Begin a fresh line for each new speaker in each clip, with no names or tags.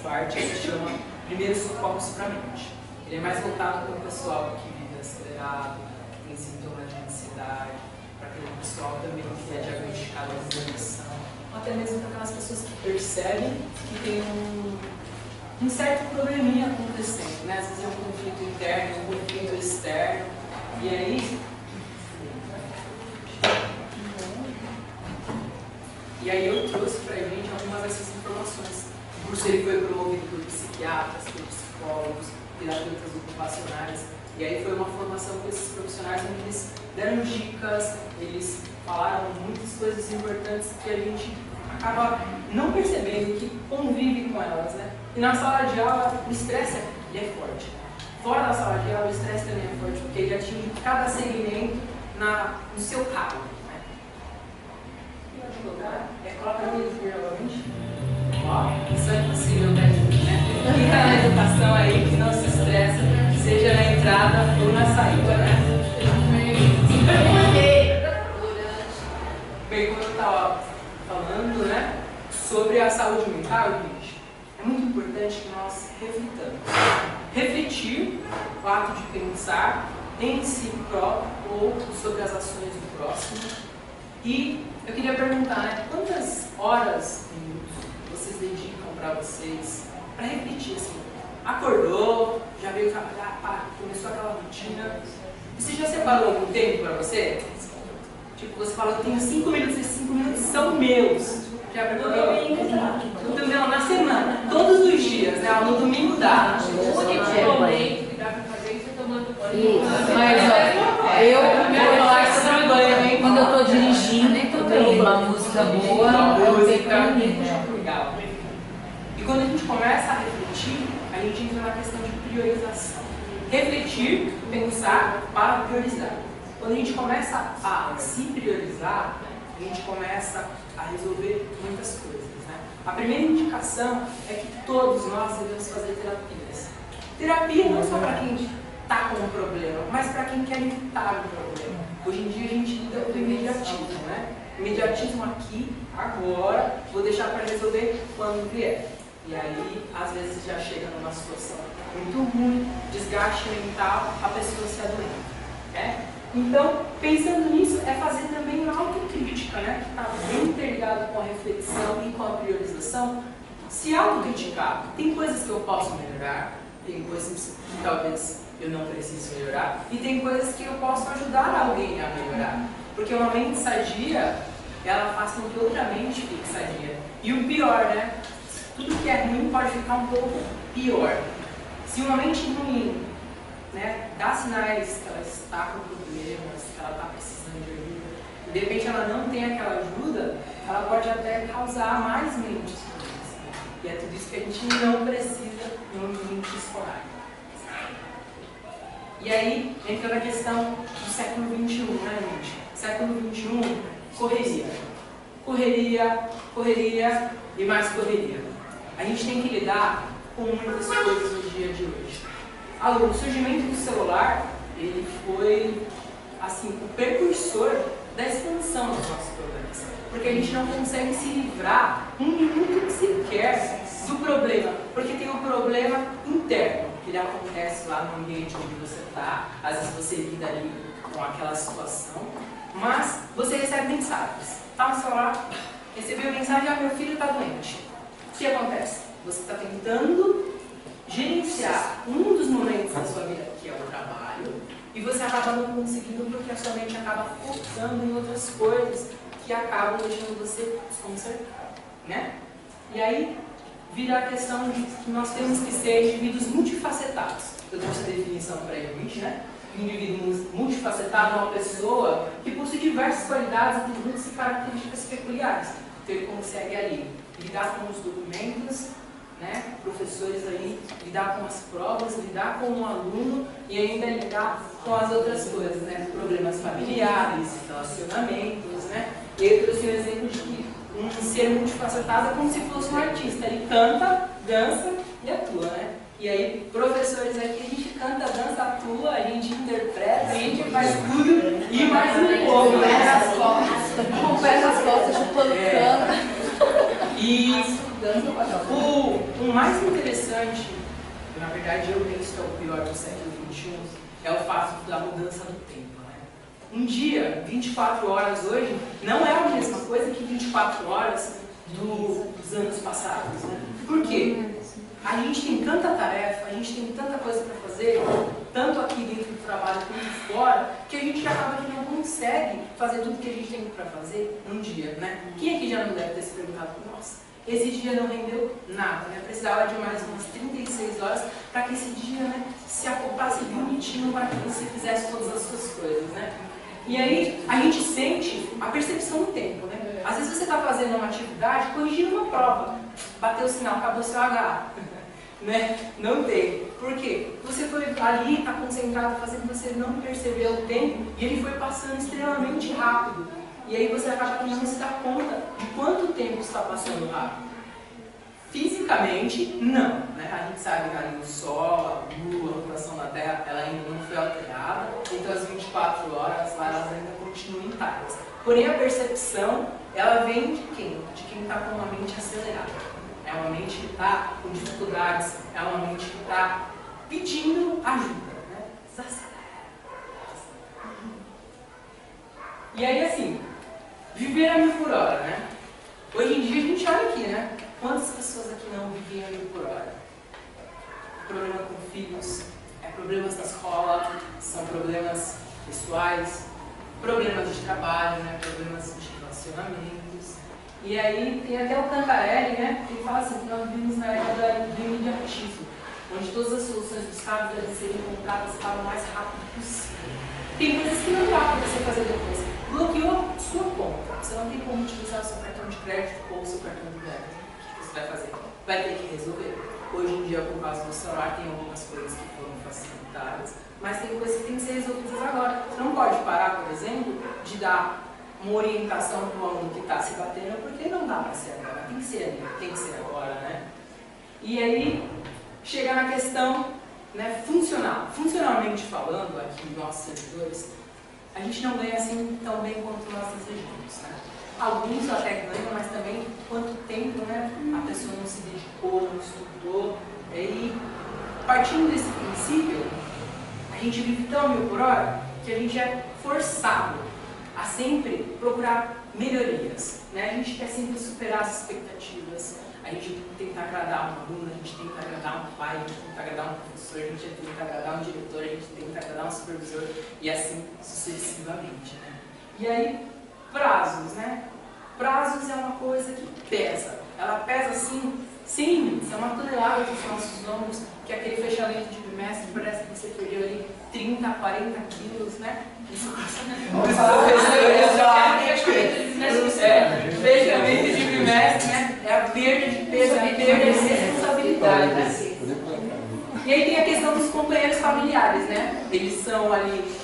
parte, que se chama Primeiros Socorros para a Mente. Ele é mais voltado para o pessoal que vive acelerado, que tem sintomas de ansiedade, para aquele pessoal também que é diagnosticado com depressão, ou até mesmo para aquelas pessoas que percebem que tem um certo probleminha acontecendo, né? Às vezes é um conflito interno, um conflito externo, e aí eu trouxe pra gente algumas dessas informações. O curso ele foi promovido por psiquiatras, por psicólogos, terapeutas ocupacionais, e aí foi uma formação com esses profissionais onde eles deram dicas, eles falaram muitas coisas importantes que a gente acaba não percebendo, que convive com elas, né? E na sala de aula o estresse é forte. Fora da sala de aula o estresse também é forte, porque ele atinge cada segmento no seu cargo. Né? Coloca aqui novamente. Ó, isso é possível, né? Quem está na educação aí, que não se estressa, seja na entrada ou na saída, né? Bem, como eu estava falando, né, sobre a saúde mental, gente, é muito importante que nós reflitamos. Refletir, o ato de pensar em si próprio ou sobre as ações do próximo. E eu queria perguntar, né, quantas horas, minutos, vocês dedicam para vocês, para refletir assim? Acordou, já veio trabalhar, começou aquela rotina. Você já separou algum tempo para você? Tipo, você fala, eu tenho 5 minutos, esses 5 minutos são meus. Já preparou? Não, na semana, todos os dias, né? No domingo dá.
O único momento que dá para fazer isso é tomando banho.
Mas quando eu estou dirigindo, eu uma música boa, eu tenho que
legal. E quando a gente começa a refletir, a gente entra na questão de priorização. Refletir, pensar para priorizar. Quando a gente começa a se priorizar, a gente começa a resolver muitas coisas. Né? A primeira indicação é que todos nós devemos fazer terapias. Terapia não só para quem está com um problema, mas para quem quer evitar o problema. Hoje em dia a gente lida com o imediatismo, né? Imediatismo aqui, agora, vou deixar para resolver quando vier. E aí, às vezes, já chega numa situação muito ruim, desgaste mental, a pessoa se adoenta. Né? Então, pensando nisso, é fazer também uma autocrítica, né? Que está bem interligado com a reflexão e com a priorização. Se autocriticar, tem coisas que eu posso melhorar, tem coisas que talvez eu não preciso melhorar, e tem coisas que eu posso ajudar alguém a melhorar. Porque uma mente sadia, ela faz com que outra mente fique sadia. E o pior, né? Tudo que é ruim pode ficar um pouco pior. Se uma mente ruim, né, dá sinais que ela está com problemas, que ela está precisando de ajuda, e de repente ela não tem aquela ajuda, ela pode até causar mais mentes ruins. E é tudo isso que a gente não precisa em um ambiente escolar. E aí entra na questão do século XXI, né, gente? Século XXI, correria. Correria, correria e mais correria. A gente tem que lidar com muitas coisas no dia de hoje. O surgimento do celular, ele foi, assim, o precursor da expansão dos nossos problemas. Porque a gente não consegue se livrar um minuto sequer do problema. Porque tem um problema interno, que ele acontece lá no ambiente onde você está. Às vezes você lida ali com aquela situação. Mas você recebe mensagens. Está no celular, recebeu mensagem, meu filho está doente. O que acontece? Você está tentando gerenciar um dos momentos da sua vida, que é o trabalho, e você acaba não conseguindo porque a sua mente acaba focando em outras coisas que acabam deixando você desconcertado, né? E aí vira a questão de que nós temos que ser indivíduos multifacetados. Eu trouxe a definição para a gente, né? Indivíduo multifacetado é uma pessoa que possui diversas qualidades, atributos e características peculiares. Então ele consegue ali lidar com os documentos, né? Professores ali, lidar com as provas, lidar com o aluno e ainda lidar com as outras coisas, né? Problemas familiares, relacionamentos, né? E eu trouxe um exemplo de que um ser multifacetado é como se fosse um artista. Ele canta, dança e atua, né? E aí, professores aqui, a gente canta, dança, atua, a gente interpreta, a gente faz tudo e mais um pouco, né?
Com o pé nas costas, chupando cana.
E O mais interessante, na verdade eu penso que é o pior do século XXI, é o fato da mudança do tempo. Né? Um dia, 24 horas hoje, não é a mesma coisa que 24 horas dos anos passados. Né? Por quê? A gente tem tanta tarefa, a gente tem tanta coisa para fazer, tanto aqui dentro do trabalho quanto fora, que a gente acaba que não consegue fazer tudo que a gente tem para fazer num dia, né? Quem aqui já não deve ter se perguntado, nossa, esse dia não rendeu nada, né? Precisava de mais umas 36 horas para que esse dia, né, se acoplasse bonitinho para que você fizesse todas as suas coisas, né? E aí a gente sente a percepção do tempo, né? Às vezes você está fazendo uma atividade, corrigindo uma prova, bateu o sinal, acabou o seu H. Né? Não tem. Por quê? Você foi ali, está concentrado, fazendo você não perceber o tempo e ele foi passando extremamente rápido. E aí você acaba que não se dá conta de quanto tempo está passando rápido. Fisicamente, não. Né? A gente sabe que ali o Sol, a Lua, a rotação da Terra, ela ainda não foi alterada. Então as 24 horas lá, elas ainda continuam intactas. Porém a percepção, ela vem de quem? De quem está com uma mente acelerada. É uma mente que está com dificuldades, é uma mente que está pedindo ajuda. Né? E aí, assim, viver a 1000 por hora, né? Hoje em dia a gente olha aqui, né? Quantas pessoas aqui não vivem a 1000 por hora? Problema com filhos, problemas na escola, são problemas pessoais, problemas de trabalho, né? Problemas de relacionamentos. E aí tem até o Cantarelli, né, que fala assim, que nós vivemos na era do imediatismo, onde todas as soluções buscadas devem ser encontradas para o mais rápido possível. Tem coisas que não dá para você fazer depois. Bloqueou sua conta, você não tem como utilizar o seu cartão de crédito ou o seu cartão de débito. O que você vai fazer? Vai ter que resolver. Hoje em dia, por causa do celular, tem algumas coisas que foram facilitadas, mas tem coisas que têm que ser resolvidas agora. Você não pode parar, por exemplo, de dar uma orientação para o aluno que está se batendo, porque não dá para ser agora, tem que ser agora, né? E aí, chegar na questão, né, funcional. Funcionalmente falando, aqui nossos servidores, a gente não ganha assim tão bem quanto nós desejamos, né? Alguns até ganham, mas também quanto tempo, né, a pessoa não se dedicou, não estudou. E partindo desse princípio, a gente vive tão 1000 por hora que a gente é forçado a sempre procurar melhorias, né? A gente quer sempre superar as expectativas, a gente tenta agradar um aluno, a gente tenta agradar um pai, a gente tenta agradar um professor, a gente tenta agradar um diretor, a gente tenta agradar um supervisor e assim sucessivamente, né? E aí, prazos, né? Prazos é uma coisa que pesa, ela pesa assim, sem limites, é uma tonelada dos nossos ombros, que é aquele fechamento de bimestre, parece que você perdeu ali 30, 40 quilos, né? Fechamento de bimestre, né? É a perda de peso, é a perda de responsabilidade, né? E aí tem a questão dos companheiros familiares, né? Eles são ali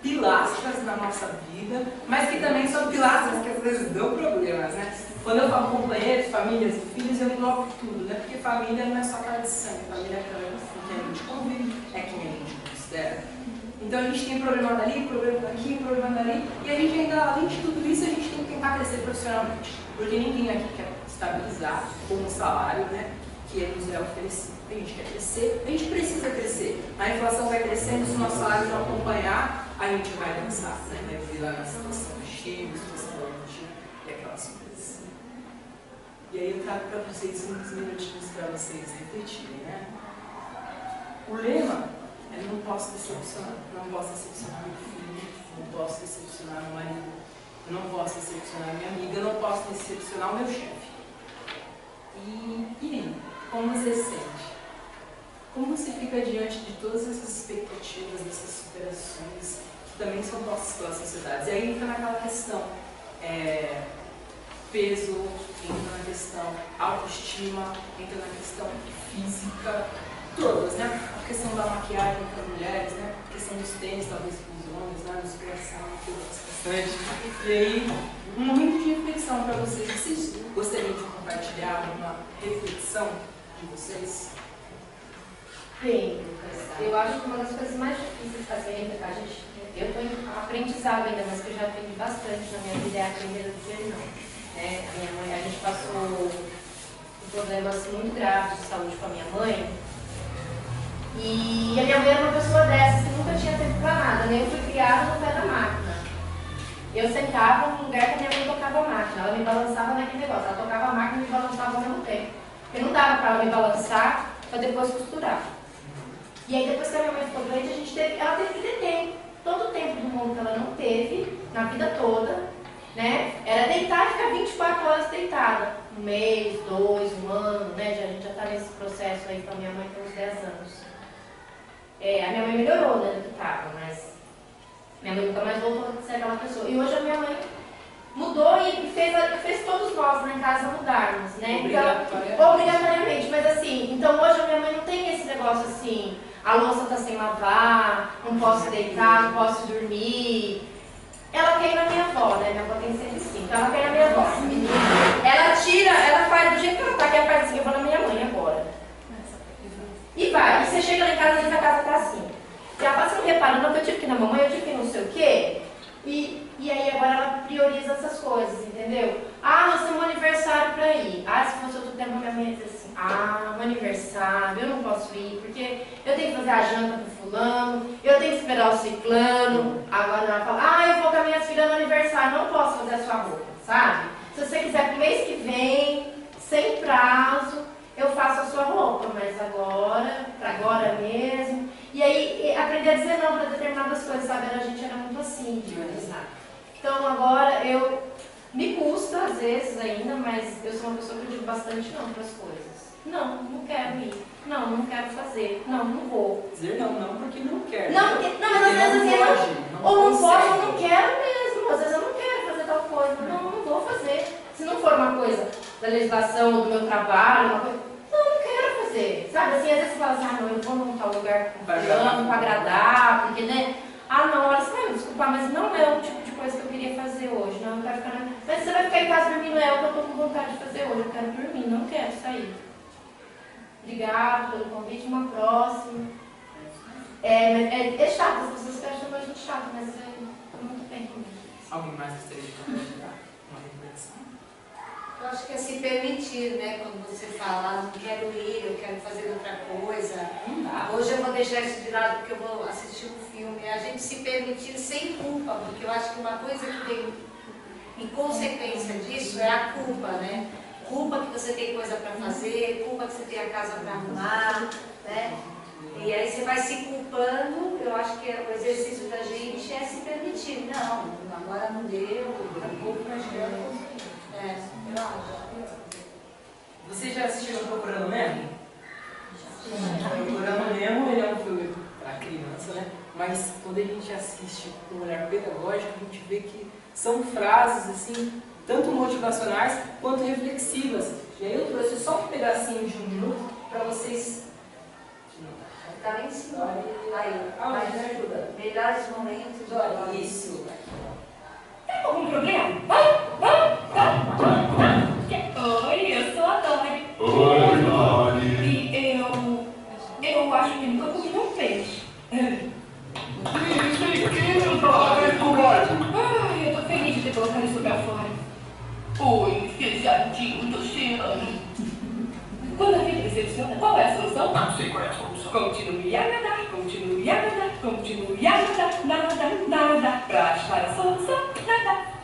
pilastras na nossa vida, mas que também são pilastras que às vezes dão problemas, né? Quando eu falo companheiros, famílias e filhos, eu englobo tudo, né? Porque família não é só cara de sangue, família é também com quem a gente convive, é quem a gente considera. Então a gente tem problema dali, problema daqui, problema dali, e a gente ainda, além de tudo isso, a gente tem que tentar crescer profissionalmente. Porque ninguém aqui quer estabilizar com um salário, né, que nos é oferecido. A gente quer crescer, a gente precisa crescer. A inflação vai crescendo, se o nosso salário não acompanhar, a gente vai dançar, né? Vai virar na situação de Chile, situação de e aquelas coisas. E aí eu trago para vocês uns minutinhos para vocês refletirem, né? O lema é não posso decepcionar. Não posso decepcionar meu filho, não posso decepcionar meu marido, não posso decepcionar minha amiga, não posso decepcionar o meu chefe. E aí, como você se sente? Como você fica diante de todas essas expectativas, dessas superações, que também são postas pela sociedade? E aí entra naquela questão, peso, entra na questão autoestima, entra na questão física, todas, né? A questão da maquiagem para as mulheres, né? A questão dos tênis, talvez para os homens, né? Musculação, tudo bastante. E aí, um momento de reflexão para vocês. Vocês gostariam de compartilhar uma reflexão de vocês?
Bem, Lucas, eu acho que uma das coisas mais difíceis de fazer, eu estou em aprendizado ainda, mas que eu já aprendi bastante na minha vida é aprender a dizer não. A minha mãe, a gente passou problemas muito graves de saúde com a minha mãe. E a minha mãe era uma pessoa dessas que nunca tinha tempo para nada, né? Eu fui criada no pé da máquina. Eu sentava num lugar que a minha mãe tocava a máquina, ela me balançava naquele negócio, ela tocava a máquina e me balançava ao mesmo tempo. Porque não dava para ela me balançar para depois costurar. E aí depois que a minha mãe ficou doente, ela teve que ter tempo. Todo o tempo do mundo que ela não teve, na vida toda, né? Era deitar e ficar 24 horas deitada. Um mês, 2, um ano, né? A gente já está nesse processo aí com a minha mãe tem uns 10 anos. A minha mãe melhorou, né, do que estava, mas minha mãe nunca mais voltou a ser aquela pessoa. E hoje a minha mãe mudou e fez todos nós na casa mudarmos, né? Então, obrigatoriamente, mas assim, então hoje a minha mãe não tem esse negócio assim, a louça está sem lavar, não posso deitar, não posso dormir. Ela quer ir na minha avó, né? Minha avó tem 105, então ela quer ir na minha avó. Ela faz do jeito que ela tá, que ela faz assim, eu vou na minha mãe agora. E vai, e você chega lá em casa, diz a casa tá assim. Já passa não repara, não, que eu tive que ir na mamãe, eu tive que ir não sei o quê. E aí agora ela prioriza essas coisas, entendeu? Ah, nós temos um aniversário pra ir. Ah, se fosse outro tempo, minha mãe ia dizer assim, um aniversário, eu não posso ir, porque eu tenho que fazer a janta pro fulano, eu tenho que esperar o ciclano. Agora ela fala, eu vou com as minhas filhas no aniversário, não posso fazer a sua roupa, sabe? Se você quiser pro mês que vem, sem prazo, eu faço a sua roupa, mas agora, pra agora mesmo. E aí, aprender a dizer não para determinadas coisas, sabe? A gente era muito assim, de organizar. Então agora, me custa às vezes ainda, mas eu sou uma pessoa que eu digo bastante não para as coisas. Não quero ir. Não quero fazer. Não vou.
Dizer não porque não quer.
Mas às vezes assim, ou não posso, ou não quero mesmo. Às vezes eu não quero fazer tal coisa. Não vou fazer. Se não for uma coisa da legislação, do meu trabalho, uma coisa, não quero fazer. Sabe, assim, às vezes você fala assim, não, eu vou num tal lugar para agradar, porque, né? Não, olha, você vai me desculpar, mas não é o tipo de coisa que eu queria fazer hoje. Não, eu quero ficar na... Mas você vai ficar em casa dormindo, é o que eu estou com vontade de fazer hoje. Eu quero dormir, não quero sair. Obrigado pelo convite, uma próxima. É chato, as pessoas acham a gente chato, mas é muito bem comigo.
Alguém mais gostaria de compartilhar uma reflexão?
Eu acho que é se permitir, né? Quando você fala, não quero ir, eu quero fazer outra coisa. Hoje eu vou deixar isso de lado porque eu vou assistir um filme. A gente se permitir sem culpa, porque eu acho que uma coisa que tem em consequência disso é a culpa, né? Culpa que você tem coisa para fazer, culpa que você tem a casa para arrumar, né? E aí você vai se culpando. Eu acho que o exercício da gente é se permitir. Não, agora não deu, daqui a pouco nós vamos. Eu acho.
Você já assistiu Procurando Nemo? Procurando Nemo, ele é um filme para criança, né? Mas quando a gente assiste com um olhar pedagógico, a gente vê que são frases assim, tanto motivacionais quanto reflexivas. E aí eu trouxe só um pedacinho de um minuto para vocês.
Tá lá em cima. Aí, me ajuda. Melhores momentos.
Isso.
Tem algum problema? Oi, eu sou a Dori.
Oi, Dori.
E eu acho que nunca comi um peixe. Eu tô feliz de ter colocado isso pra fora. Oi, fechadinho do oceano. Quando a vida decepciona, qual é a solução?
Não sei qual é a solução.
Continue a nadar, continue a nadar, continue a nadar, nada. Pra achar a solução, nada.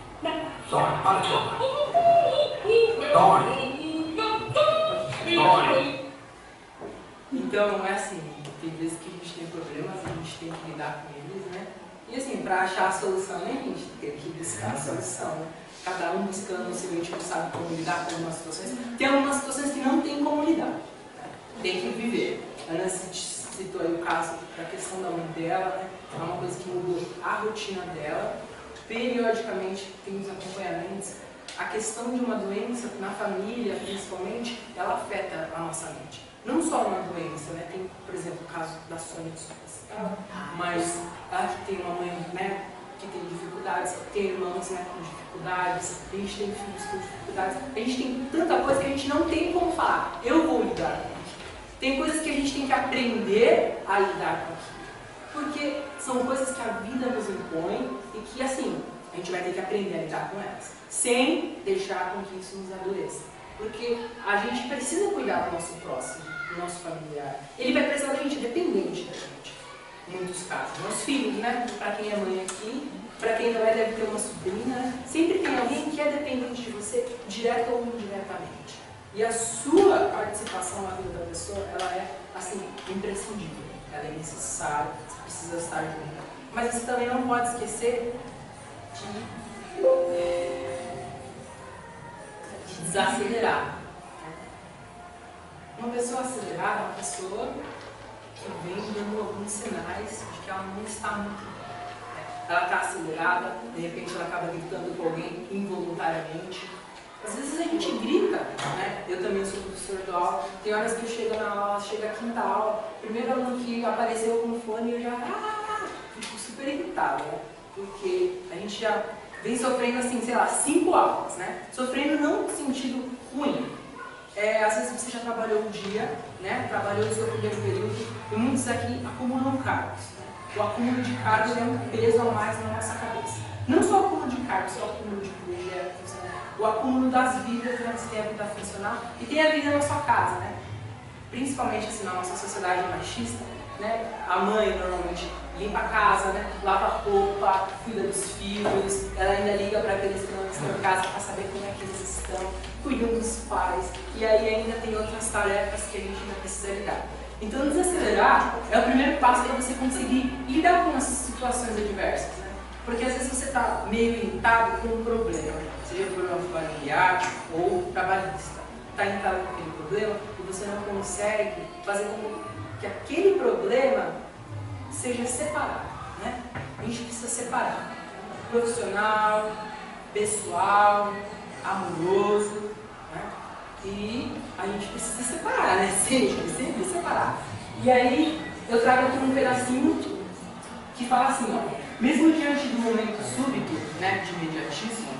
Dori, para de falar. Dori.
Então, é assim, tem vezes que a gente tem problemas, a gente tem que lidar com eles, né? E assim, para achar a solução, né, a gente tem que buscar a solução, né? Cada um buscando, se a gente não sabe como lidar com algumas situações. Tem algumas situações que não tem como lidar, né? Tem que viver. A Ana citou aí o caso da questão da mãe dela, né? É uma coisa que mudou a rotina dela. Periodicamente tem os acompanhamentos. A questão de uma doença na família, principalmente, ela afeta a nossa mente. Não só uma doença, né? Tem, por exemplo, o caso da Sônia de Sorocaba, mas tem uma mãe, né, que tem dificuldades, tem irmãos, né, com dificuldades, a gente tem filhos com dificuldades, a gente tem tanta coisa que a gente não tem como falar. Eu vou lidar com aquilo. Tem coisas que a gente tem que aprender a lidar com aquilo. Porque são coisas que a vida nos impõe e que, assim, a gente vai ter que aprender a lidar com elas, sem deixar com que isso nos adoeça. Porque a gente precisa cuidar do nosso próximo, do nosso familiar. Ele vai precisar da gente, dependente da gente, em muitos casos. Nossos filhos, né? Para quem é mãe aqui, para quem não é, deve ter uma sobrinha. Sempre tem alguém que é dependente de você, direto ou indiretamente. E a sua participação na vida da pessoa, ela é, assim, imprescindível. Ela é necessária, você precisa estar junto. Mas você também não pode esquecer de desacelerar. Uma pessoa acelerada é uma pessoa que vem dando alguns sinais de que ela não está muito bem. Ela está acelerada, de repente ela acaba gritando com alguém involuntariamente. Às vezes a gente grita, né? Eu também sou professor de aula, tem horas que eu chego na aula, chega a quinta aula, primeiro aluno que apareceu com o fone, eu já fico super irritada, né? Porque a gente já vem sofrendo assim, sei lá, 5 aulas, né? Sofrendo não no sentido ruim. Às vezes você já trabalhou um dia, né? Trabalhou no seu primeiro período, e muitos aqui acumulam cargos. Né? O acúmulo de cargos é um peso a mais na nossa cabeça. Não só o acúmulo de cargos, só o acúmulo de projetos, o acúmulo das vidas, né? Você tem a vida funcional e tem a vida na sua casa, né? Principalmente assim, na nossa sociedade machista, né? A mãe normalmente limpa a casa, né? Lava a roupa, cuida dos filhos, ela ainda liga para aqueles que não estão em casa para saber como é que eles estão, cuidam dos pais, e aí ainda tem outras tarefas que a gente ainda precisa lidar. Então desacelerar é o primeiro passo para você conseguir lidar com as situações adversas, né? Porque às vezes você está meio irritado com um problema, seja por um familiar ou trabalhista. Está irritado com aquele problema e você não consegue fazer com que aquele problema seja separado, né? A gente precisa separar profissional, pessoal, amoroso, né? E a gente precisa separar, né? Sempre separar. E aí eu trago aqui um pedacinho que fala assim, ó, mesmo diante do momento súbito, né, de imediatismo,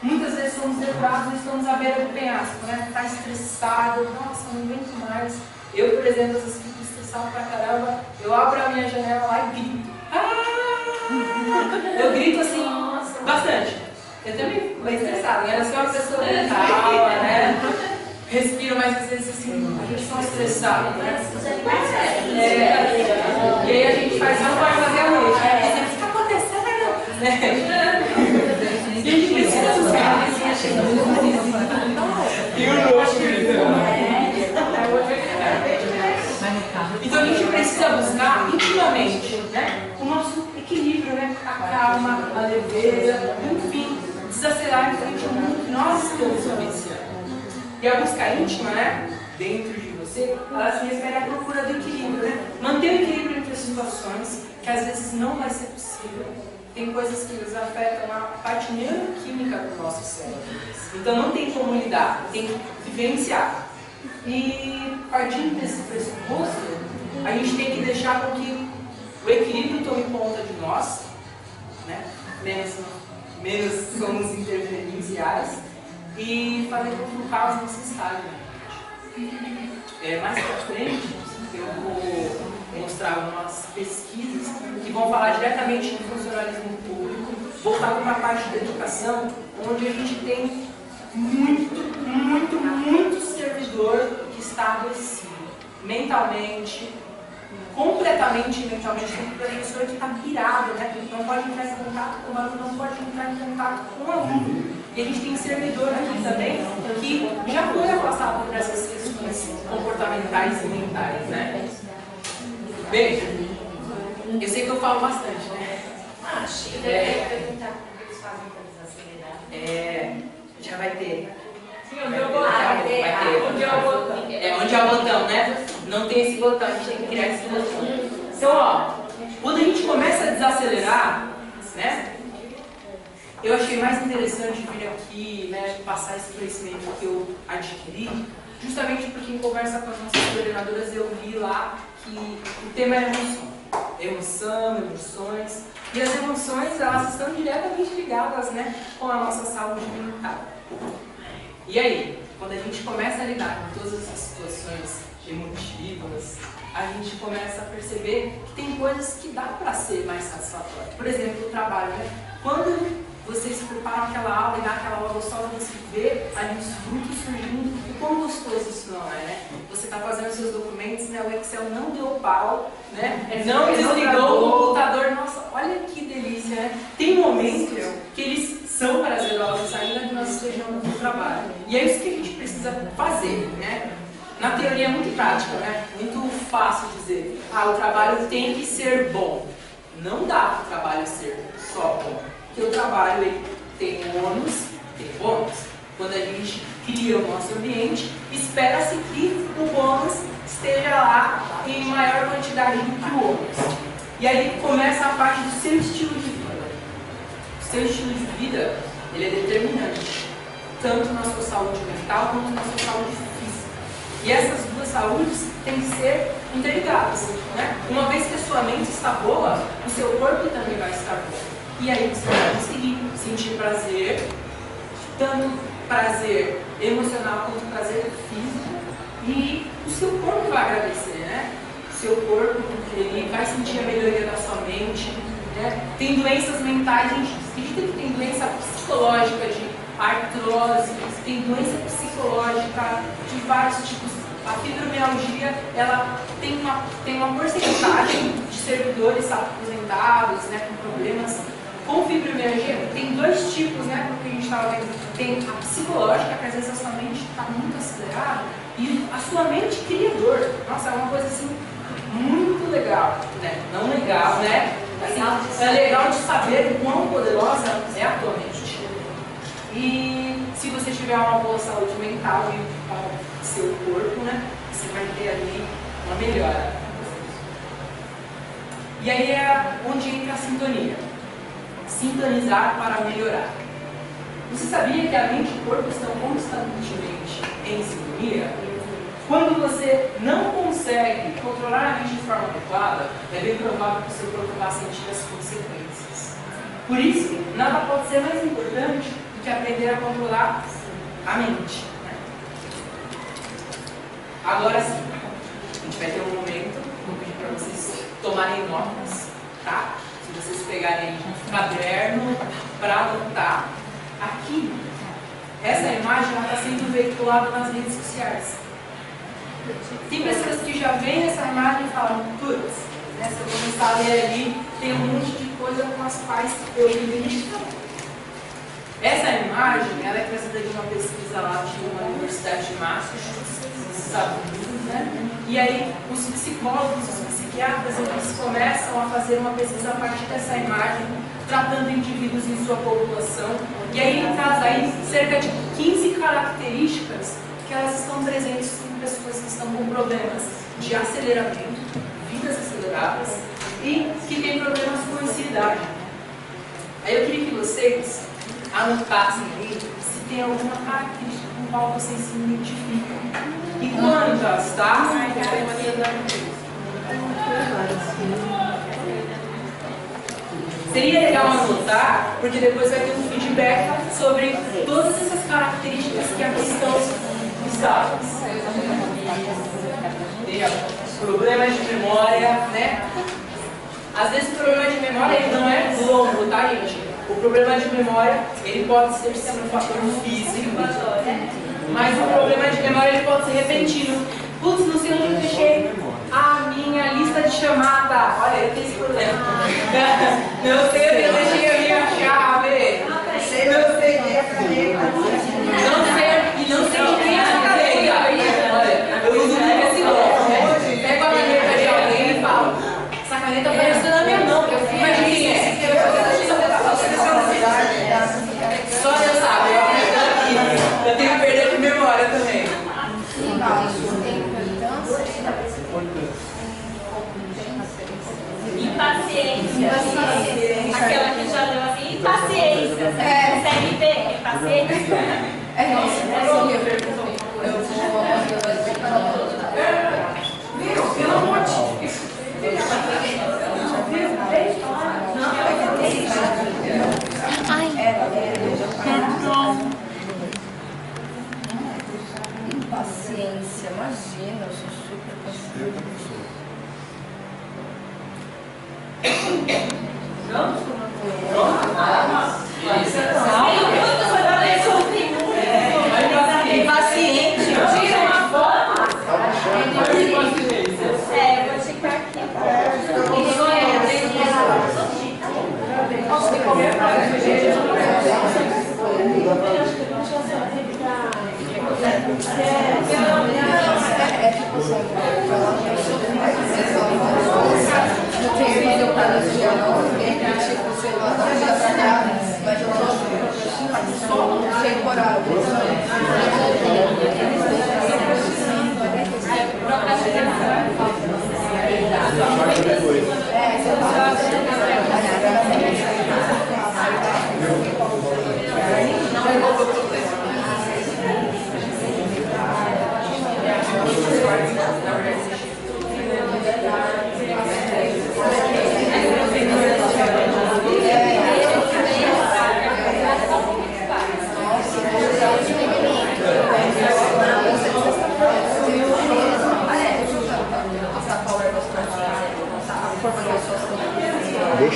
muitas vezes somos depurados e estamos à beira do penhasco, né? Tá estressado, nossa, não aguento mais. Eu, por exemplo, às vezes fico estressado pra caramba, eu abro a minha janela lá e grito. Eu grito assim, bastante. Eu também fico bem estressada, eu sou uma pessoa bem calma, né? Respiro, mas às vezes assim, a gente está estressado, né? E aí a gente faz, não pode fazer a noite, né? O que está acontecendo? Né? E a gente precisa buscar. E o nosso Então a gente precisa buscar intimamente, né? O nosso equilíbrio, né? A calma, a leveza, enfim, desacelerar em frente ao mundo que nós estamos vivenciando. E a busca íntima, né? Dentro de você, ela se refere à procura do equilíbrio, né? Manter o equilíbrio entre as situações, que às vezes não vai ser possível. Tem coisas que nos afetam a parte neuroquímica do nosso cérebro. Então não tem como lidar, tem que vivenciar. E partindo desse pressuposto, a gente tem que deixar com que o equilíbrio tome conta de nós, né? Menos somos interferenciais, e fazer com que o caos não se instale. Mais pra frente, eu vou mostrar umas pesquisas que vão falar diretamente do funcionalismo público, voltado para a parte da educação, onde a gente tem muito servidor que está adoecido mentalmente, completamente mentalmente. Tem professor que está pirado, né? Não pode entrar em contato com o aluno, não pode entrar em contato com o aluno. E a gente tem servidor aqui também que já foi afastado por essas questões comportamentais e mentais, né? Bem, eu sei que eu falo bastante, né?
Eu queria perguntar como eles fazem para desacelerar.
Já vai ter.
Sim, onde é o botão? Onde é o botão?
Onde é o botão, né? Não tem esse botão, a gente tem que criar esse botão. Então, ó, quando a gente começa a desacelerar, né? Eu achei mais interessante vir aqui, né, passar esse conhecimento que eu adquiri, justamente porque em conversa com as nossas coordenadoras eu vi lá que o tema era emoção, emoções, e as emoções, elas estão diretamente ligadas, né, com a nossa saúde mental. E aí, quando a gente começa a lidar com todas essas situações emotivas, a gente começa a perceber que tem coisas que dá para ser mais satisfatórias. Por exemplo, o trabalho, né? Quando vocês preparam aquela aula e dá aquela aula gostosa, você vê ali os frutos surgindo, e quão gostoso isso não é, né? Você está fazendo seus documentos, né? O Excel não deu pau, né? Não desligou o computador, nossa, olha que delícia, né? Tem momentos que eles são prazerosos ainda que nós estejamos no trabalho. E é isso que a gente precisa fazer, né? Na teoria é muito prática, né? Muito fácil dizer, o trabalho tem que ser bom. Não dá para o trabalho ser só bom. Porque o trabalho ele tem ônus, tem bônus. Quando a gente cria o nosso ambiente, espera-se que o bônus esteja lá em maior quantidade do que o ônus. E aí começa a parte do seu estilo de vida. O seu estilo de vida, ele é determinante, tanto na sua saúde mental quanto na sua saúde física. E essas duas saúdes têm que ser interligadas, né? Uma vez que a sua mente está boa, o seu corpo também vai estar bom. E aí você vai conseguir sentir prazer, tanto prazer emocional quanto prazer físico, e o seu corpo vai agradecer, né? O seu corpo, ele vai sentir a melhoria da sua mente, né? Tem doenças mentais, a gente acredita que tem doença psicológica de artrose, tem doença psicológica de vários tipos. A fibromialgia, ela tem uma porcentagem de servidores aposentados, né, com problemas. Com fibromialgia, tem dois tipos, né, porque a gente estava vendo. Tem a psicológica, que às vezes a sua mente está muito acelerada, e a sua mente cria dor. Nossa, é uma coisa assim, muito legal, né? Não legal, né? Assim, é legal de saber o quão poderosa é a tua mente. E se você tiver uma boa saúde mental e o seu corpo, né, você vai ter ali uma melhora. E aí é onde entra a sintonia. Sintonizar para melhorar. Você sabia que a mente e o corpo estão constantemente em sintonia? Quando você não consegue controlar a mente de forma adequada, é bem provável que o seu corpo vá sentir as consequências. Por isso, nada pode ser mais importante do que aprender a controlar a mente. Agora sim, a gente vai ter um momento, vou pedir para vocês tomarem notas, tá? Se vocês pegarem um caderno para anotar, aqui, essa imagem está sendo veiculada nas redes sociais. Tem pessoas que já veem essa imagem e falam, putz, né, se eu começar a ler ali, tem um monte de coisa com as quais eu me identifico. Essa imagem, ela é trazida de uma pesquisa lá de uma universidade de Massachusetts, nos Estados Unidos, né? E aí os psicólogos, os psiquiatras, eles começam a fazer uma pesquisa a partir dessa imagem, tratando indivíduos em sua população. E aí ele traz aí cerca de 15 características que elas estão presentes em pessoas que estão com problemas de aceleramento, vidas aceleradas e que têm problemas com ansiedade. Aí eu queria que vocês anotassem aí se tem alguma característica com qual vocês se identificam. E quantas, tá? Seria legal anotar, porque depois vai ter um feedback sobre todas essas características que aqui estão listadas. Problemas de memória, né? Às vezes o problema de memória ele não é longo, tá, gente? O problema de memória ele pode ser um fator físico, mas o problema de memória ele pode ser repentino. Putz, não sei onde eu deixei a minha lista de chamada. Olha, eu tenho esse problema. Não sei onde eu deixei a minha chave. Não sei e não sei de quem é a caneta. Olha, eu uso muito esse bloco, né? Pego a caneta de alguém e falo, essa caneta apareceu na minha mão, eu fui de quem é. Só Deus sabe, eu tenho perda de memória também.
Impaciência. Aquela que já deu assim, impaciência. Você consegue ter impaciência?
Pelo amor de Deus.
Impaciência, imagina, eu sou super paciente.
Não?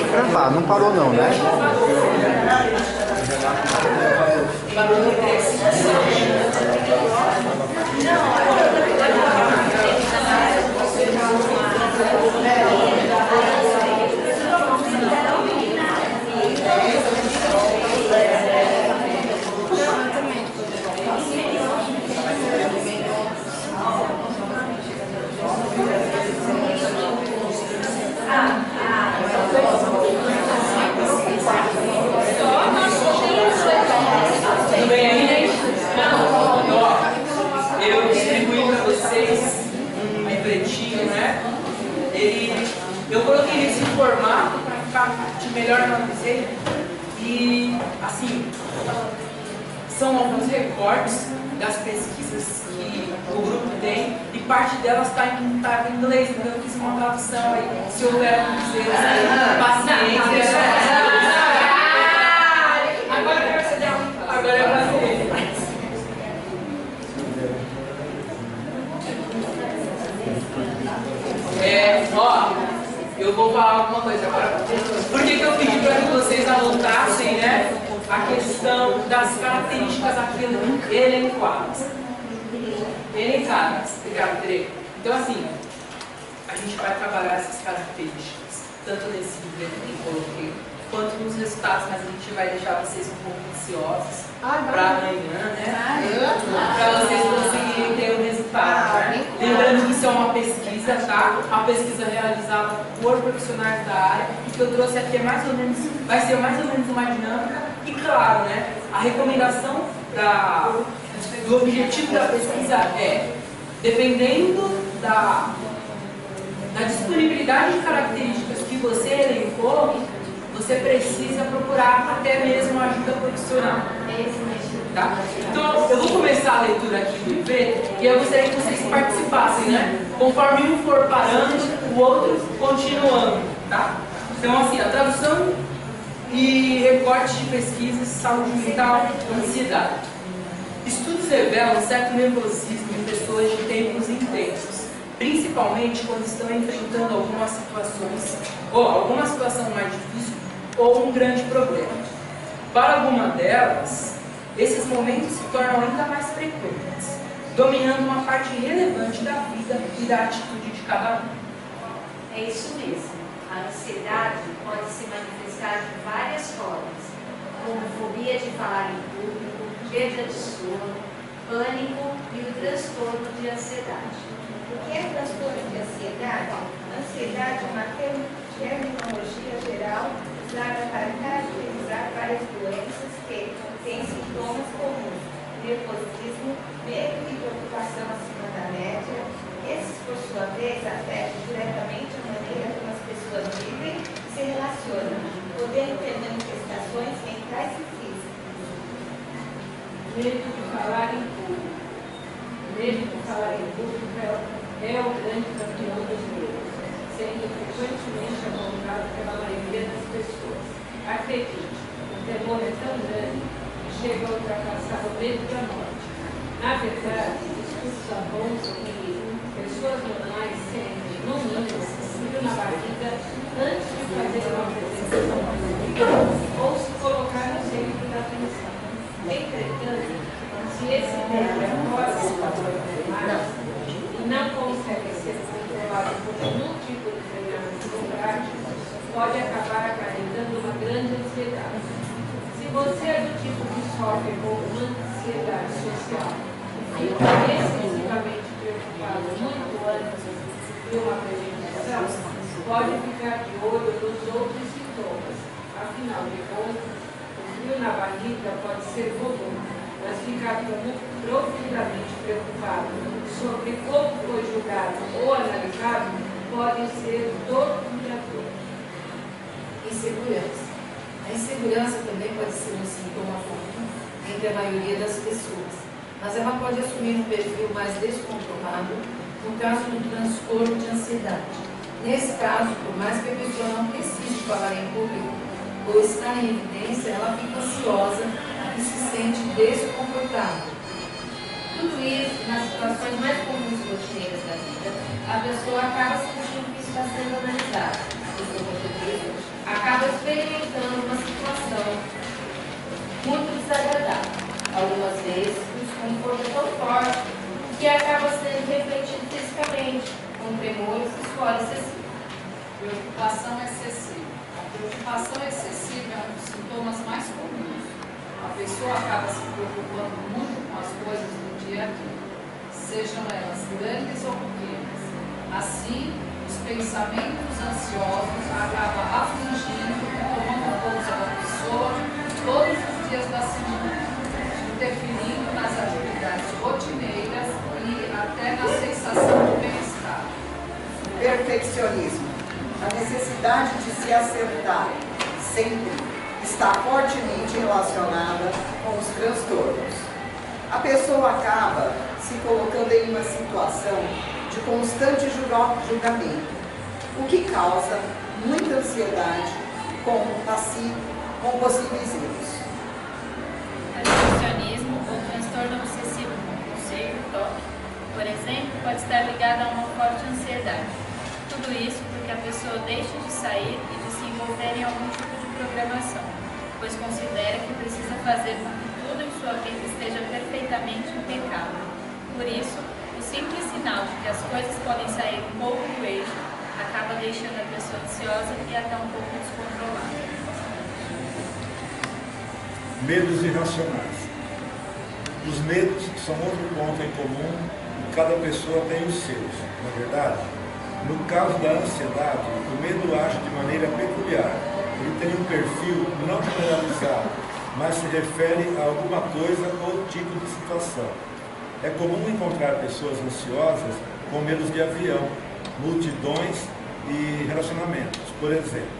Pode trampar, não parou não, né?
Tudo bem aí? Eu distribuí para vocês um livretinho, né? Eu coloquei nesse formato para ficar de melhor manuseio. E, assim, são alguns recortes das pesquisas que o grupo tem e parte delas está em inglês, então eu fiz uma tradução aí. Se houver paciência. Agora você deu agora é paciência. Eu vou falar alguma coisa agora. Por que eu pedi para que vocês anotassem, né, a questão das características aqui elencadas? Obrigado, Tere. Então, assim, a gente vai trabalhar essas características, tanto nesse livro que eu coloquei, quanto nos resultados, mas a gente vai deixar vocês um pouco ansiosos para amanhã, né? Para vocês conseguirem ter o resultado, né? Lembrando que isso é uma pesquisa, tá? Uma pesquisa realizada por profissionais da área. O que eu trouxe aqui é mais ou menos, vai ser mais ou menos uma dinâmica. E claro, né? A recomendação do objetivo da pesquisa é, dependendo da disponibilidade de características que você elencou, você precisa procurar até mesmo ajuda profissional. Tá? Então, eu vou começar a leitura aqui do IP e eu gostaria que vocês participassem, né? Conforme um for parando, o outro continuando. Tá? Então, assim, a tradução e recortes de pesquisas, saúde mental, ansiedade. Estudos revelam um certo nervosismo em pessoas de tempos intensos, principalmente quando estão enfrentando algumas situações, ou alguma situação mais difícil, ou um grande problema. Para alguma delas, esses momentos se tornam ainda mais frequentes, dominando uma parte relevante da vida e da atitude de cada um.
É isso mesmo. A ansiedade pode se manifestar de várias formas, como fobia de falar em público, perda de sono, pânico e o transtorno de ansiedade.
O que é transtorno de ansiedade? Ansiedade é uma terminologia geral usada para caracterizar várias doenças que têm sintomas comuns: nervosismo, medo e preocupação acima da média. Esses, por sua vez, afetam diretamente a maneira como as pessoas vivem e se relacionam, podendo ter manifestações mentais e físicas.
Medo de falar em público. Medo de falar em público é o grande campeão dos medos, sendo frequentemente apontado pela maioria das pessoas. Acredite, o temor é tão grande que chega a ultrapassar o medo da morte. Na verdade, estudos apontam que pessoas normais sentem, no mínimo, frio na barriga antes de fazer uma apresentação pública ou se colocar no centro da atenção. Entretanto, se esse medo é fora do padrão normal e não consegue ser controlado por nenhum tipo de treinamento prático, pode acabar acarretando uma grande ansiedade. Se você é do tipo que sofre com uma ansiedade social e fica excessivamente preocupado muito antes de uma apresentação, pode ficar de olho nos outros sintomas. Afinal de contas, o frio na barriga pode ser comum, mas ficar profundamente preocupado sobre como foi julgado ou analisado pode ser torturador.
Insegurança. A insegurança também pode ser um sintoma comum entre a maioria das pessoas, mas ela pode assumir um perfil mais descontrolado no caso do transtorno de ansiedade. Nesse caso, por mais que a pessoa não precise falar em público ou estar em evidência, ela fica ansiosa e se sente desconfortável.
Tudo isso, nas situações mais comuns e rotineiras da vida, a pessoa acaba sentindo que isso está sendo analisado. acaba experimentando uma situação muito desagradável. Algumas vezes, o desconforto é tão forte que acaba sendo refletido fisicamente, com tremores e suor excessivo.
Preocupação excessiva. A preocupação excessiva é um dos sintomas mais comuns. A pessoa acaba se preocupando muito com as coisas do dia a dia, sejam elas grandes ou pequenas. Assim, os pensamentos ansiosos acabam afligindo e tomando conta da pessoa todos os dias da semana, interferindo nas atividades rotineiras e até na sensação de bem-estar.
Perfeccionismo. A necessidade de se acertar sempre está fortemente relacionada com os transtornos. A pessoa acaba se colocando em uma situação de constante julgamento, o que causa muita ansiedade com possíveis erros.
Perfeccionismo ou transtorno obsessivo compulsivo, TOC, por exemplo, pode estar ligado a uma forte ansiedade. Tudo isso porque a pessoa deixa de sair e de se envolver em algum tipo de programação, pois considera que precisa fazer com que tudo em sua vida esteja perfeitamente impecável. Por isso, o simples sinal de que as coisas podem sair um pouco do eixo acaba deixando a pessoa ansiosa e até um pouco descontrolada.
Medos irracionais. Os medos são outro ponto em comum e cada pessoa tem os seus, não é verdade? No caso da ansiedade, o medo age de maneira peculiar. Ele tem um perfil não generalizado, mas se refere a alguma coisa ou tipo de situação. É comum encontrar pessoas ansiosas com medos de avião, multidões e relacionamentos. Por exemplo,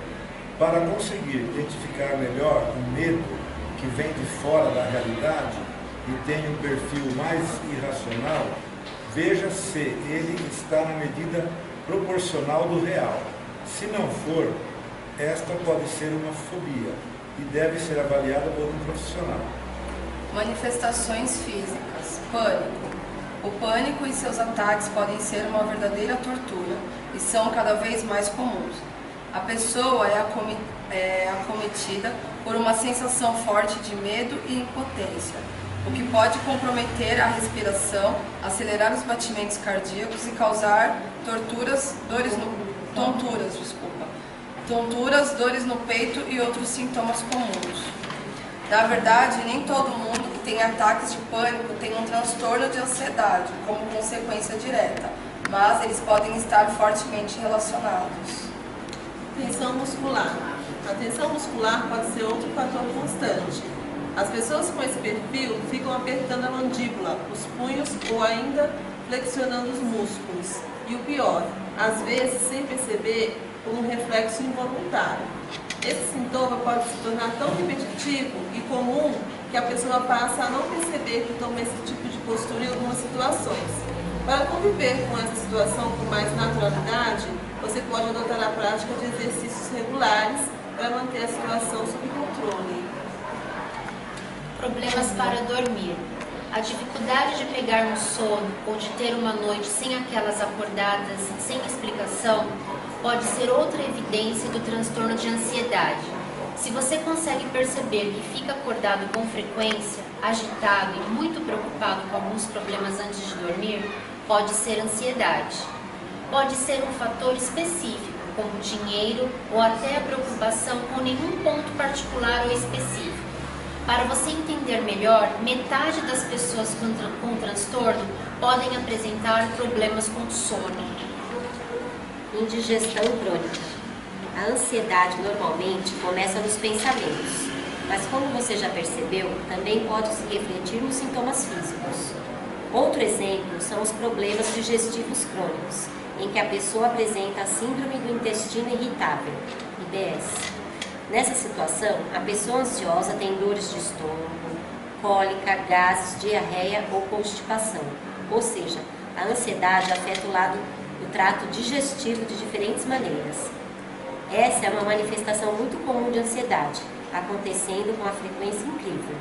para conseguir identificar melhor o medo que vem de fora da realidade e tem um perfil mais irracional, veja se ele está na medida proporcional do real. Se não for, esta pode ser uma fobia e deve ser avaliada por um profissional.
Manifestações físicas. Pânico. O pânico e seus ataques podem ser uma verdadeira tortura e são cada vez mais comuns. A pessoa é acometida por uma sensação forte de medo e impotência, o que pode comprometer a respiração, acelerar os batimentos cardíacos e causar tonturas, dores no peito e outros sintomas comuns. Na verdade, nem todo mundo que tem ataques de pânico tem um transtorno de ansiedade como consequência direta, mas eles podem estar fortemente relacionados.
Tensão muscular. A tensão muscular pode ser outro fator constante. As pessoas com esse perfil ficam apertando a mandíbula, os punhos ou ainda flexionando os músculos. E o pior, às vezes sem perceber, por um reflexo involuntário. Esse sintoma pode se tornar tão repetitivo e comum que a pessoa passa a não perceber que toma esse tipo de postura em algumas situações. Para conviver com essa situação com mais naturalidade, você pode adotar a prática de exercícios regulares para manter a situação sob controle.
Problemas para dormir. A dificuldade de pegar no sono ou de ter uma noite sem aquelas acordadas, sem explicação, pode ser outra evidência do transtorno de ansiedade. Se você consegue perceber que fica acordado com frequência, agitado e muito preocupado com alguns problemas antes de dormir, pode ser ansiedade. Pode ser um fator específico, como dinheiro ou até a preocupação com nenhum ponto particular ou específico. Para você entender melhor, metade das pessoas com transtorno podem apresentar problemas com sono.
Indigestão crônica. A ansiedade normalmente começa nos pensamentos, mas como você já percebeu, também pode se refletir nos sintomas físicos. Outro exemplo são os problemas digestivos crônicos, em que a pessoa apresenta a síndrome do intestino irritável, IBS. Nessa situação, a pessoa ansiosa tem dores de estômago, cólica, gases, diarreia ou constipação, ou seja, a ansiedade afeta o trato digestivo de diferentes maneiras. Essa é uma manifestação muito comum de ansiedade, acontecendo com uma frequência incrível.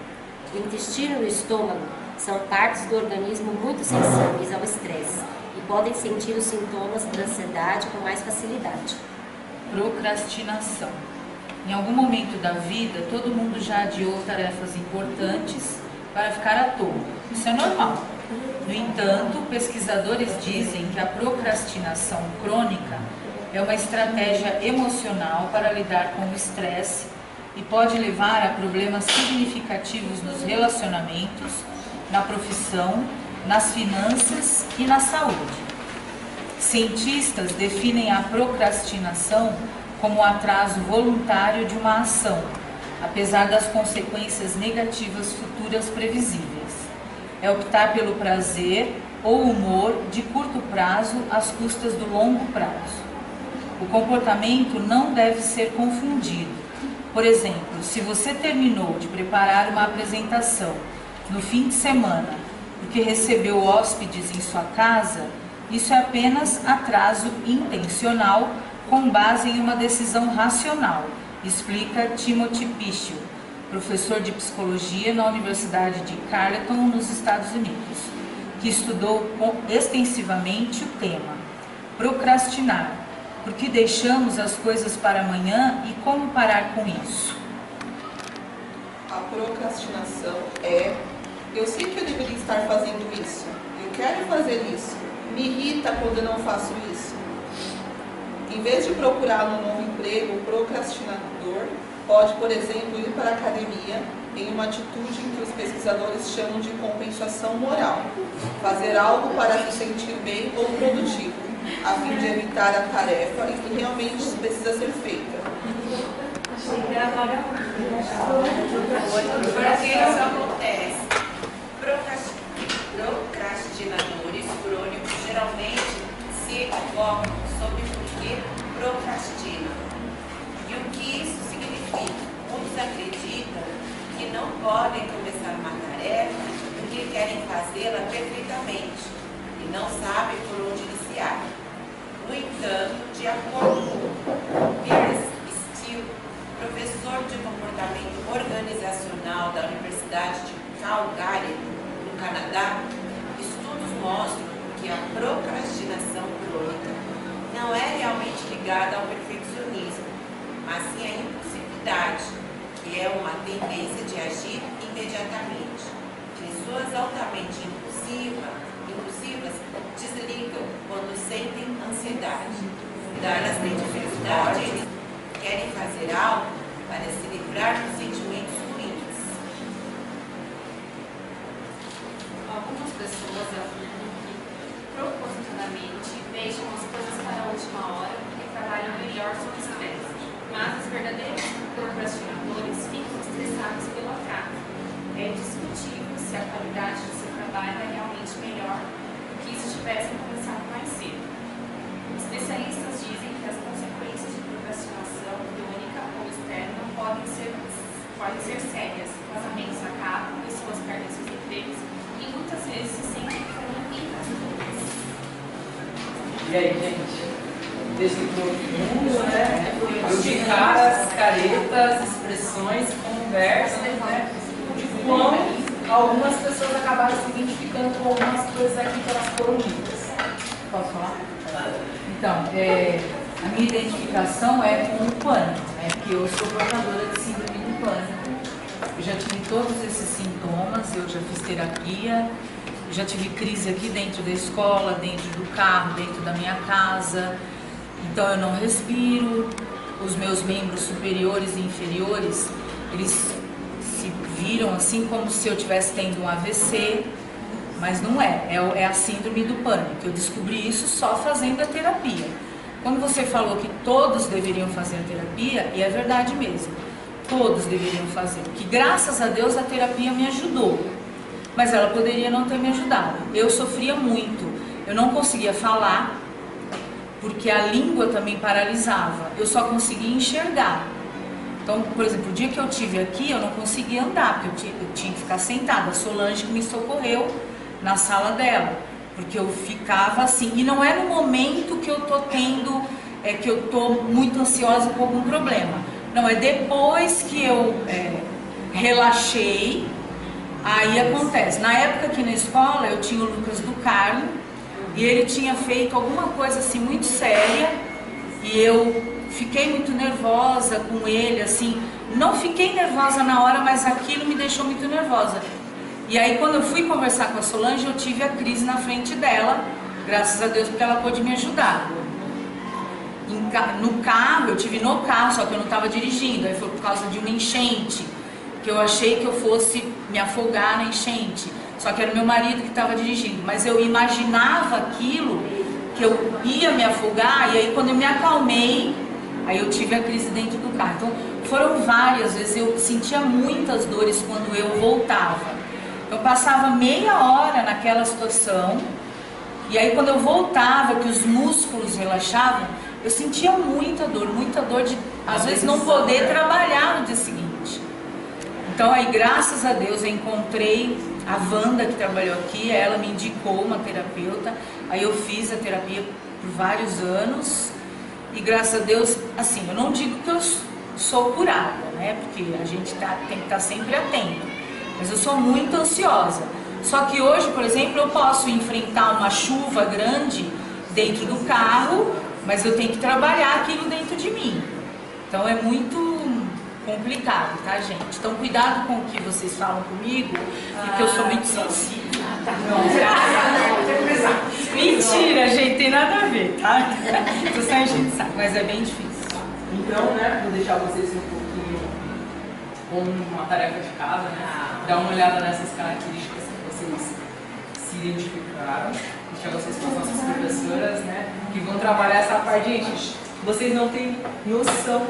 O intestino e o estômago são partes do organismo muito sensíveis ao estresse e podem sentir os sintomas da ansiedade com mais facilidade.
Procrastinação. Em algum momento da vida, todo mundo já adiou tarefas importantes para ficar à toa. Isso é normal. No entanto, pesquisadores dizem que a procrastinação crônica é uma estratégia emocional para lidar com o estresse e pode levar a problemas significativos nos relacionamentos, na profissão, nas finanças e na saúde. Cientistas definem a procrastinação como o atraso voluntário de uma ação, apesar das consequências negativas futuras previsíveis. É optar pelo prazer ou humor de curto prazo às custas do longo prazo. O comportamento não deve ser confundido. Por exemplo, se você terminou de preparar uma apresentação no fim de semana porque recebeu hóspedes em sua casa, isso é apenas atraso intencional com base em uma decisão racional, explica Timothy Pichel, professor de psicologia na Universidade de Carleton, nos Estados Unidos, que estudou extensivamente o tema procrastinar, porque deixamos as coisas para amanhã e como parar com isso.
A procrastinação é: eu sei que eu deveria estar fazendo isso, eu quero fazer isso, me irrita quando eu não faço isso. Em vez de procurar um novo emprego, o procrastinador pode, por exemplo, ir para a academia em uma atitude que os pesquisadores chamam de compensação moral, fazer algo para se sentir bem ou produtivo, a fim de evitar a tarefa que realmente precisa ser feita.
Agora, o que isso acontece? Procrastinadores crônicos geralmente se equivocam sobre por que procrastinam. E o que isso significa? Muitos acreditam que não podem começar uma tarefa porque querem fazê-la perfeitamente e não sabem por onde iniciar. No entanto, de acordo com Piers Steele, professor de comportamento organizacional da Universidade de Calgary, no Canadá, estudos mostram que a procrastinação crônica não é realmente ligada ao perfeccionismo, mas sim à impulsividade, que é uma tendência de agir imediatamente. Pessoas altamente impulsivas desligam quando sentem ansiedade. Elas têm dificuldade, eles querem fazer algo para se livrar dos sentimentos ruins.
Algumas pessoas afirmam que propositadamente deixam as coisas para a última hora porque trabalham melhor sob estresse. Mas os verdadeiros procrastinadores ficam estressados pelo atraso. É discutível se a qualidade do seu trabalho é realmente melhor do que se tivessem começado mais cedo. Especialistas dizem que as consequências de procrastinação crônica ou externa podem ser sérias. Casamentos acabam, pessoas perdem seus empregos e muitas vezes se sentem incapazes.
E aí, gente? Desse profundo, né? De caras, caretas, expressões, conversas, né? De como algumas pessoas acabaram se identificando com algumas coisas aqui que elas foram ditas.
Posso falar? Então, a minha identificação é com o pânico, né? Porque eu sou portadora de síndrome do pânico. Eu já tive todos esses sintomas, eu já fiz terapia, eu já tive crise aqui dentro da escola, dentro do carro, dentro da minha casa. Então eu não respiro, os meus membros superiores e inferiores, eles se viram assim como se eu estivesse tendo um AVC, mas não é a síndrome do pânico. Eu descobri isso só fazendo a terapia. Quando você falou que todos deveriam fazer a terapia, e é verdade mesmo, todos deveriam fazer, que graças a Deus a terapia me ajudou, mas ela poderia não ter me ajudado. Eu sofria muito, eu não conseguia falar, porque a língua também paralisava, eu só conseguia enxergar. Então, por exemplo, o dia que eu tive aqui, eu não conseguia andar, porque eu tinha que ficar sentada. A Solange que me socorreu na sala dela, porque eu ficava assim, e não é no momento que eu tô tendo, que eu tô muito ansiosa com algum problema. Não, é depois que eu relaxei, aí acontece. Na época aqui na escola, eu tinha o Lucas do Carmo, e ele tinha feito alguma coisa assim muito séria, e eu fiquei muito nervosa com ele, assim, não fiquei nervosa na hora, mas aquilo me deixou muito nervosa. E aí quando eu fui conversar com a Solange, eu tive a crise na frente dela, graças a Deus, porque ela pôde me ajudar. No carro, eu tive no carro, só que eu não estava dirigindo, aí foi por causa de uma enchente, que eu achei que eu fosse me afogar na enchente, só que era o meu marido que estava dirigindo, mas eu imaginava aquilo, que eu ia me afogar, e aí quando eu me acalmei, aí eu tive a crise dentro do carro. Então foram várias vezes, eu sentia muitas dores quando eu voltava. Eu passava meia hora naquela situação, e aí quando eu voltava, que os músculos relaxavam, eu sentia muita dor de às vezes não poder trabalhar no dia seguinte. Então aí graças a Deus eu encontrei a Wanda que trabalhou aqui, ela me indicou uma terapeuta, aí eu fiz a terapia por vários anos e graças a Deus, assim, eu não digo que eu sou curada, né, porque a gente tem que estar sempre atento, mas eu sou muito ansiosa. Só que hoje, por exemplo, eu posso enfrentar uma chuva grande dentro do carro, mas eu tenho que trabalhar aquilo dentro de mim. Então é muito complicado, tá, gente? Então cuidado com o que vocês falam comigo, porque eu sou muito sensível. Mentira, gente, tem nada a ver, tá? Tô só enchendo de saco, mas é bem difícil.
Então, né, vou deixar vocês um pouquinho com uma tarefa de casa, né? Dar uma olhada nessas características que vocês se identificaram. Deixar vocês com as nossas professoras, né? Que vão trabalhar essa parte. Gente, vocês não têm noção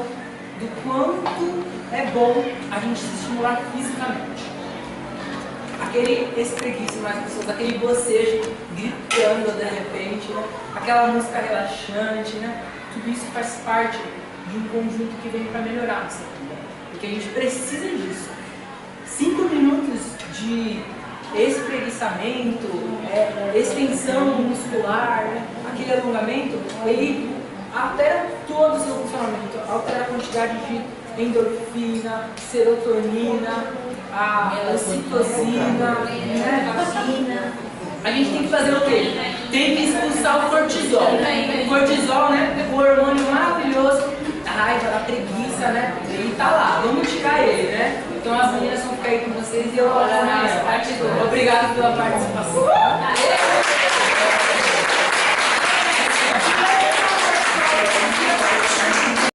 do quanto é bom a gente se estimular fisicamente. Aquele espreguiço mais pessoas, aquele bocejo gritando de repente, né? Aquela música relaxante, né? Tudo isso faz parte de um conjunto que vem para melhorar nossa vida. Porque a gente precisa disso. 5 minutos de espreguiçamento, extensão muscular, né? Aquele alongamento, ele altera todo o seu funcionamento, altera a quantidade de endorfina, serotonina, a ocitocina, né? A gente tem que fazer o quê? Tem que expulsar o cortisol. O cortisol, né? O hormônio maravilhoso da raiva, da preguiça, né? Ele tá lá, vamos tirar ele, né? Então as meninas vão ficar aí com vocês e eu vou amanhã. Obrigado pela participação.